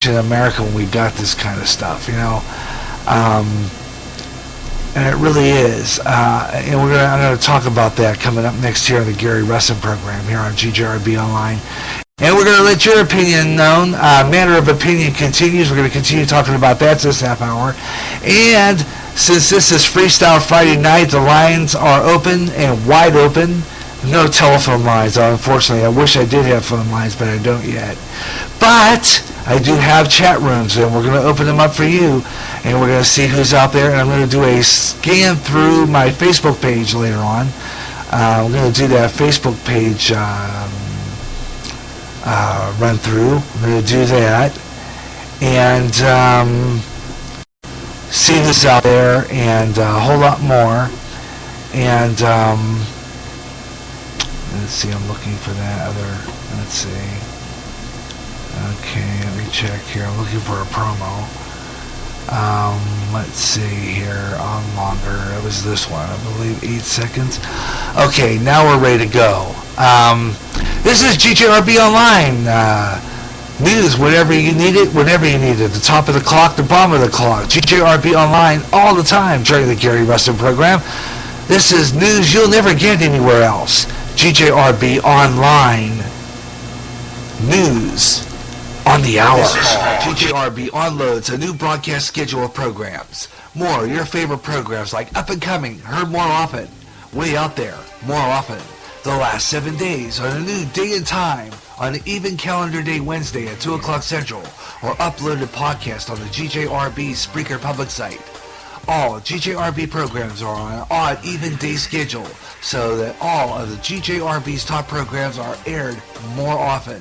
in America when we got this kind of stuff, you know. And it really is. And I'm going to talk about that coming up next here on the Gary Russen Program here on GJRB Online. And we're going to let your opinion known. Matter of opinion continues. We're going to continue talking about that this half hour. And since this is Freestyle Friday night, the lines are open and wide open. No telephone lines, unfortunately. I wish I did have phone lines, but I don't yet. But I do have chat rooms, and we're going to open them up for you. And we're going to see who's out there. And I'm going to do a scan through my Facebook page later on. I'm going to do that Facebook page run through. I'm going to do that and see who's out there and a whole lot more. And let's see, I'm looking for that other, let's see. Okay, let me check here. I'm looking for a promo. Let's see here on longer. It was this one, I believe, 8 seconds. Okay, now we're ready to go. This is GJRB Online. News whenever you need it, whenever you need it. The top of the clock, the bottom of the clock. GJRB Online all the time during the Gary Russen Program. This is news you'll never get anywhere else. GJRB Online. News on the hour. GJRB onloads a new broadcast schedule of programs. More your favorite programs like Up and Coming, heard more often. Way Out There, more often. The last 7 days on a new day and time on an even calendar day Wednesday at 2 o'clock Central, or uploaded podcast on the GJRB Spreaker public site. All GJRB programs are on an odd even day schedule so that all of the GJRB's top programs are aired more often.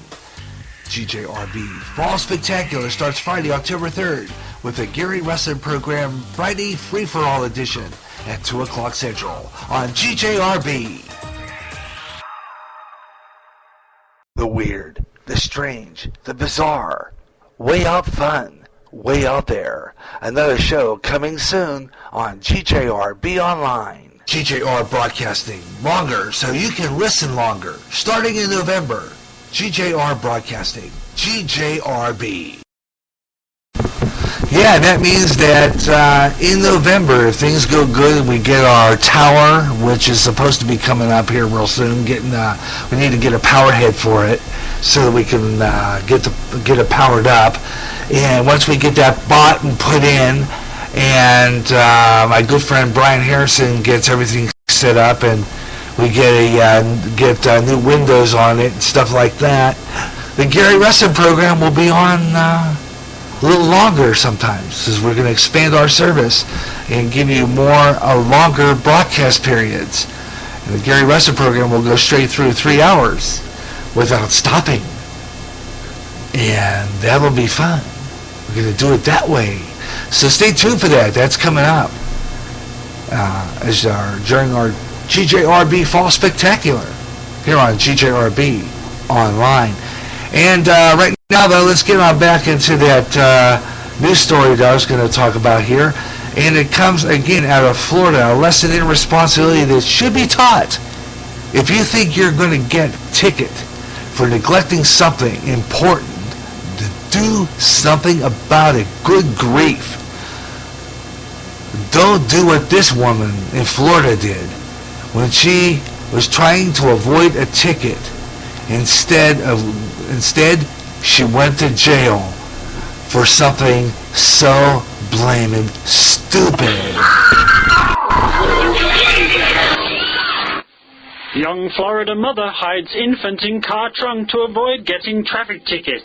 GJRB Fall Spectacular starts Friday, October 3rd with the Gary Russen Program Friday Free-for-All edition at 2 o'clock Central on GJRB. The weird, the strange, the bizarre, way out fun, way out there. Another show coming soon on GJRB Online. GJR broadcasting longer so you can listen longer. Starting in November, GJR broadcasting, GJRB. Yeah, that means that in November, if things go good, we get our tower, which is supposed to be coming up here real soon. We need to get a power head for it so that we can get it powered up. And once we get that bought and put in, and my good friend Brian Harrison gets everything set up, and we get new windows on it and stuff like that, the Gary Russen Program will be on a little longer sometimes, because we're going to expand our service and give you longer broadcast periods. And the Gary Russen Program will go straight through 3 hours without stopping. And that'll be fun. We're going to do it that way. So stay tuned for that. That's coming up during our GJRB Fall Spectacular here on GJRB Online. And right now, though, let's get on back into that news story that I was going to talk about here. And it comes, again, out of Florida, a lesson in responsibility that should be taught. If you think you're going to get a ticket for neglecting something important, to do something about it. Good grief. Don't do what this woman in Florida did when she was trying to avoid a ticket. Instead, she went to jail for something so blaming stupid. Young Florida mother hides infant in car trunk to avoid getting traffic ticket.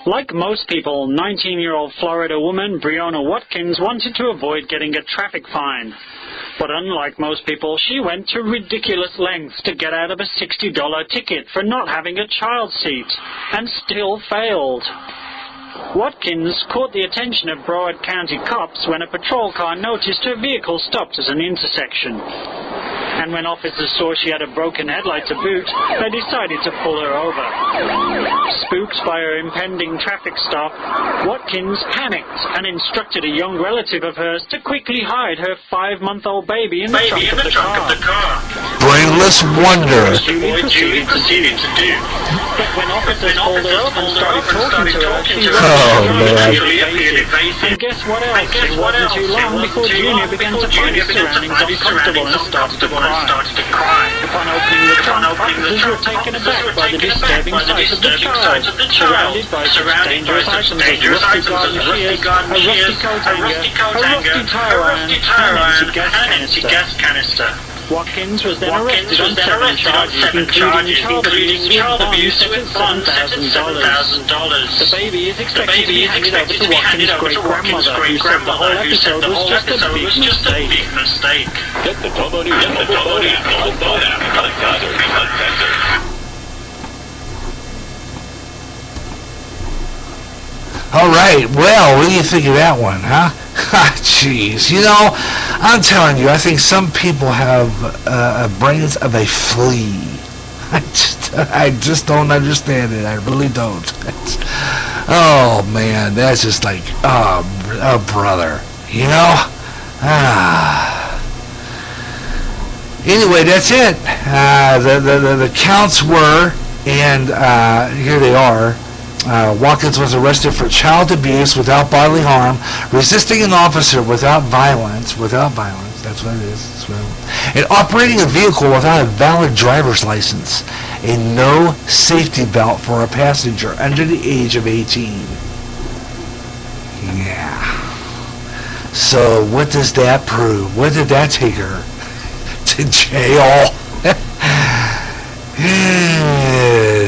Like most people, 19-year-old Florida woman Breonna Watkins wanted to avoid getting a traffic fine. But unlike most people, she went to ridiculous lengths to get out of a $60 ticket for not having a child seat, and still failed. Watkins caught the attention of Broward County cops when a patrol car noticed her vehicle stopped at an intersection. and when officers saw she had a broken headlight to boot, they decided to pull her over. Spooked by her impending traffic stop, Watkins panicked and instructed a young relative of hers to quickly hide her 5-month-old baby in the trunk of the car. Brainless wonder. Julie proceeded to do. But when officers pulled her up and started talking to her, she appeared evasive. And guess what else? It wasn't too long before Junior began to find his surroundings uncomfortable and started to cry. Upon opening the trunk, officers were taken aback by the disturbing sight of the child, surrounded by such dangerous items as rusty garden shears, a rusty coat hanger, a rusty tire iron, and an empty gas canister. Watkins was then arrested on 7 charges, including child abuse with bond set at $7,000. The baby is expected to be handed over to Watkins' great-grandmother, who said the whole episode was just a big mistake. Get the Tobo News app. All right, well, what do you think of that one, huh? Jeez, you know, I'm telling you, I think some people have brains of a flea. I just don't understand it. I really don't. Oh, man, that's just like, oh, brother, you know? Anyway, that's it. The counts were, and here they are. Watkins was arrested for child abuse without bodily harm, resisting an officer without violence, that's what it is, and operating a vehicle without a valid driver's license, and no safety belt for a passenger under the age of 18. Yeah. So what does that prove? What did that take her? To jail?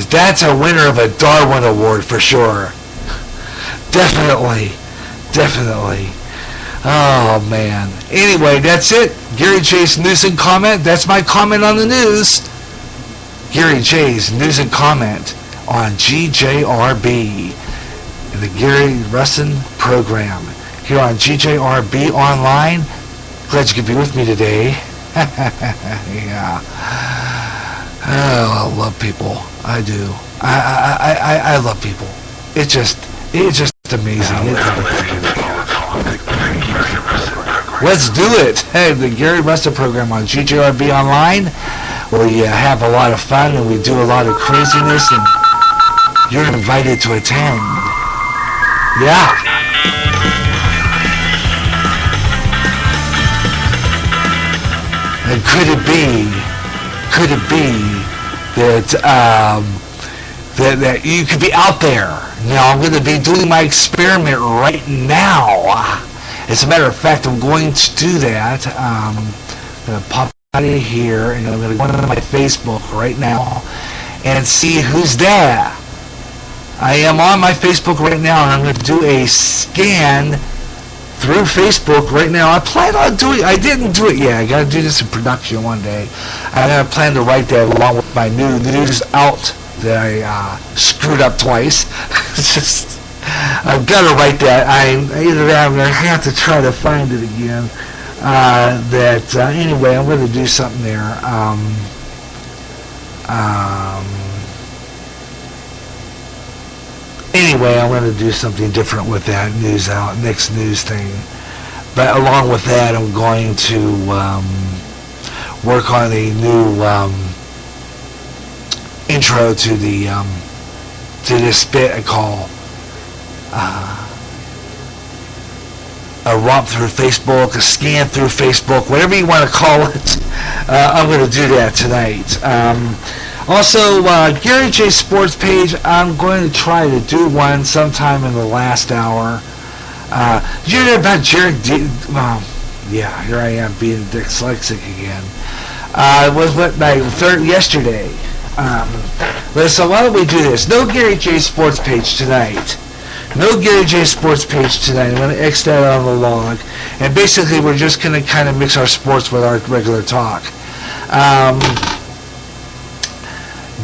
That's a winner of a Darwin Award for sure. Definitely. Oh, man. Anyway, that's it. Gary J's News and Comment. That's my comment on the news. Gary J's News and Comment on GJRB, the Gary Russen Program, here on GJRB Online. Glad you could be with me today. Yeah. Oh, I love people. I do. I love people. It's just amazing. Let's do it. Hey, the Gary Russen Program on GJRB Online, where we have a lot of fun and we do a lot of craziness, and you're invited to attend. Yeah. And could it be that you could be out there? Now, I'm going to be doing my experiment right now. As a matter of fact, I'm going to do that. I'm going to pop out of here, and I'm going to go to my Facebook right now and see who's there. I am on my Facebook right now, and I'm going to do a scan through Facebook right now. I plan on doing, I didn't do it yet. I got to do this in production one day. I got to plan to write that along with my new news out that I screwed up twice. It's just, I've got to write that. Either that, I'm going to have to try to find it again. Anyway, I'm going to do something there. Anyway, I'm going to do something different with that news out, next news thing. But along with that, I'm going to work on a new intro to this bit I call a romp through Facebook, a scan through Facebook, whatever you want to call it. I'm going to do that tonight. Also, Gary J Sports page, I'm going to try to do one sometime in the last hour. Did you hear about Jared D? Well, yeah, here I am being dyslexic again. It was yesterday. So why don't we do this? No Gary J Sports page tonight. No Gary J Sports page tonight. I'm going to X that out on the log. And basically, we're just going to kind of mix our sports with our regular talk.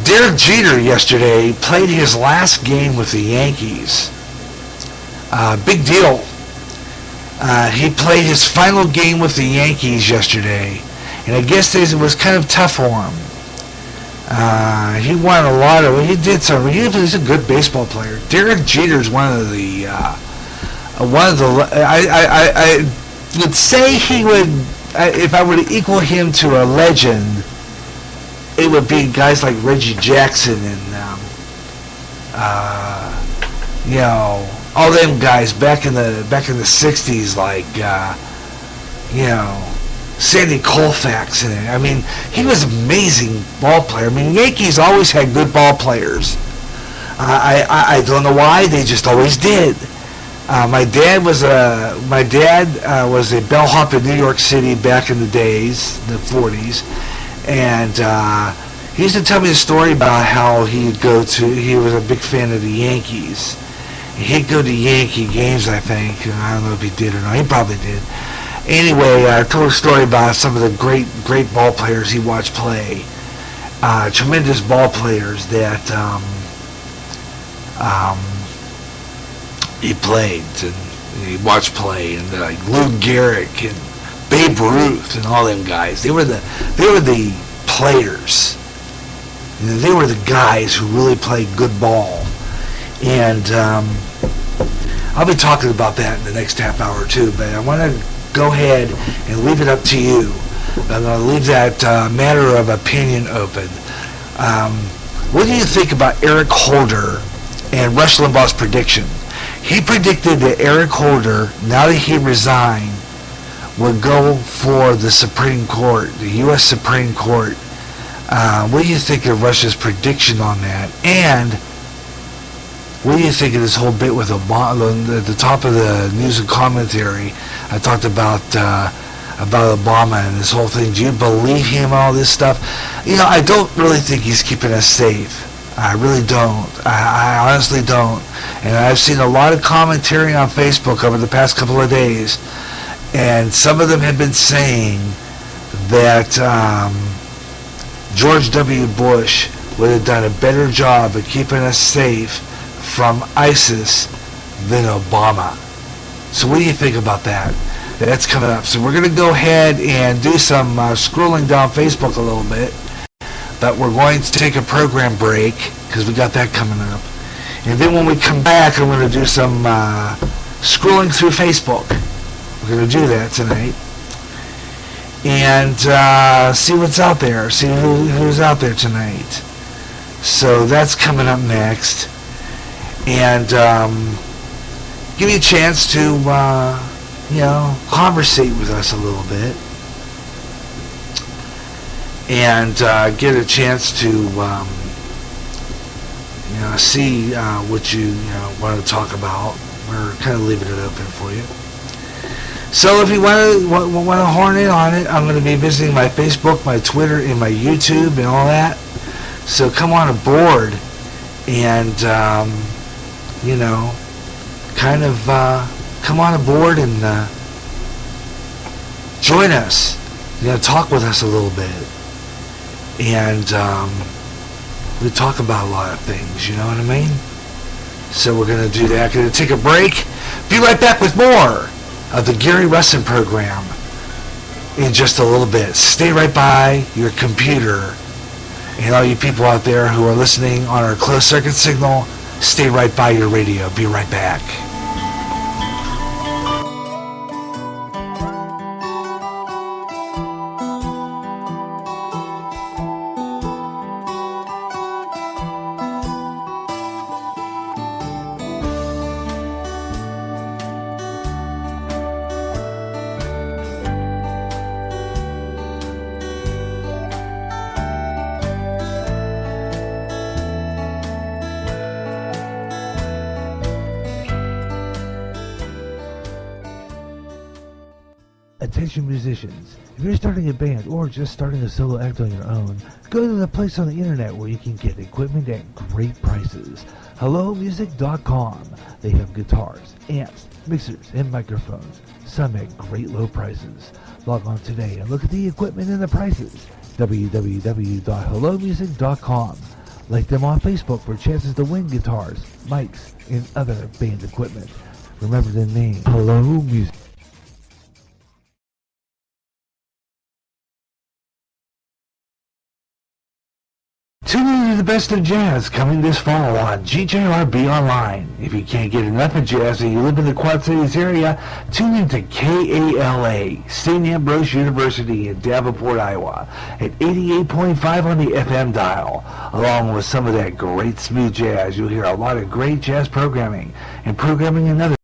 Derek Jeter yesterday played his last game with the Yankees. Big deal. He played his final game with the Yankees yesterday. and I guess it was kind of tough for him. He won a lot of. He was a good baseball player. Derek Jeter's one of the. I would say he would. If I were to equal him to a legend, it would be guys like Reggie Jackson and all them guys back in the 60s, like Sandy Koufax. And I mean, he was an amazing ball player. I mean, Yankees always had good ball players. I don't know why, they just always did. My dad was a bellhop in New York City back in the days, the 40s, and he used to tell me a story about how he was a big fan of the Yankees. He'd go to Yankee games, I think. I don't know if he did or not. He probably did. Anyway, I told a story about some of the great ball players he watched play. Tremendous ball players that he played and he watched play, and like Lou Gehrig and Babe Ruth and all them guys. They were the players. They were the guys who really played good ball. And I'll be talking about that in the next half hour too, but I want to go ahead and leave it up to you. I'm going to leave that matter of opinion open. What do you think about Eric Holder and Rush Limbaugh's prediction? He predicted that Eric Holder, now that he resigned, would go for the Supreme Court, the U.S. Supreme Court. What do you think of Rush's prediction on that? And what do you think of this whole bit with Obama? At the top of the news and commentary, I talked about Obama and this whole thing. Do you believe him, all this stuff? I don't really think he's keeping us safe. I really don't. I honestly don't. And I've seen a lot of commentary on Facebook over the past couple of days, and some of them have been saying that George W. Bush would have done a better job of keeping us safe from ISIS than Obama. So what do you think about that? That's coming up. So we're going to go ahead and do some scrolling down Facebook a little bit. But we're going to take a program break because we got that coming up. And then when we come back, I'm going to do some scrolling through Facebook. We're going to do that tonight. And see what's out there. See who's out there tonight. So that's coming up next. And give you a chance to, conversate with us a little bit. And get a chance to, see what you want to talk about. We're kind of leaving it open for you. So if you want to horn in on it, I'm going to be visiting my Facebook, my Twitter, and my YouTube and all that. So come on aboard and, come on aboard and join us. Talk with us a little bit. And we talk about a lot of things, you know what I mean? So we're going to do that. Going to take a break. Be right back with more of the Gary Russen Program in just a little bit. Stay right by your computer. And all you people out there who are listening on our closed circuit signal, stay right by your radio. Be right back. Attention musicians, if you're starting a band or just starting a solo act on your own, go to the place on the internet where you can get equipment at great prices. HelloMusic.com. They have guitars, amps, mixers, and microphones, some at great low prices. Log on today and look at the equipment and the prices. www.hellomusic.com. Like them on Facebook for chances to win guitars, mics, and other band equipment. Remember the name, Hello Music. the best of jazz coming this fall on GJRB Online. If you can't get enough of jazz and you live in the Quad Cities area, tune in to KALA, St. Ambrose University in Davenport, Iowa, at 88.5 on the FM dial. Along with some of that great smooth jazz, you'll hear a lot of great jazz programming and programming another